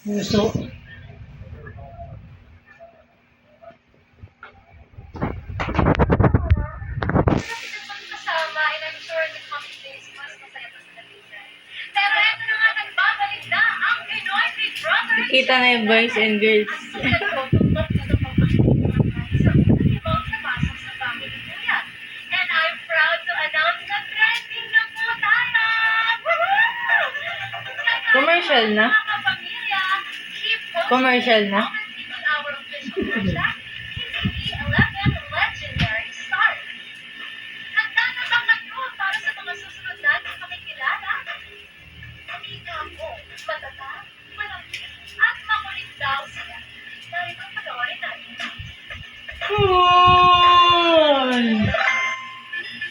Puso. Kasama, and I'm sure this coming days, mas masaya pa sa Lisa. Pero eto na nga, nagbabalik na ang Pinoy Big Brother. Kita na yung boys and girls. And I'm proud to announce na trending na po tayo! Commercial na? Mga pamilya, keep posting Commercial na? on our official hashtag, TV11 Legendary Stars. Nagtatabang na to para sa mga susunod natin makikilala. Hindi ka po, matatag, malapit, at makulit daw sila. Narito panoorin natin.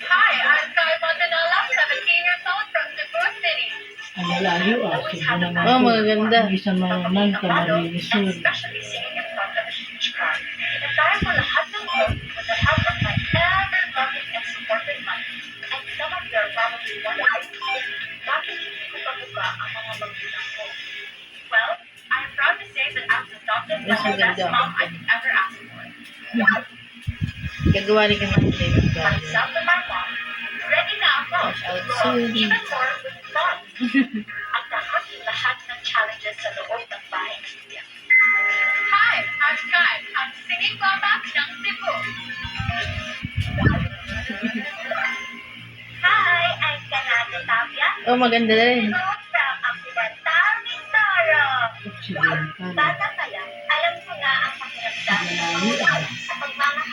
Hi, I'm Kai Montanala, 17 years old from Cebu City. Ang malayo Sige naman. Oh, magaganda. Isa naman ka marilisod. Especially singing in front of a huge crowd. And dahil sa lahat ng group with the help of my ever-loving and supportive mother, and some of you are probably wondering, bakit hindi ko pabuka ang mga magulang ko? Well, I'm proud to say that I was adopted by Yes, the best maganda. mom I could ever ask for. Gagawa rin ka ng David Gallagher. Myself and my mom, ready na ako Watch out to soon. even more with fun. At lahat ng challenges sa loob ng bahay ng India. Hi, I'm Kai. I'm singing playback ng Cebu. Hi, I'm Kanate Tapia. Oh, maganda rin. From Occidental, Mindoro. Occidental. Bata pa lang, alam ko na ang pakiramdam ng mga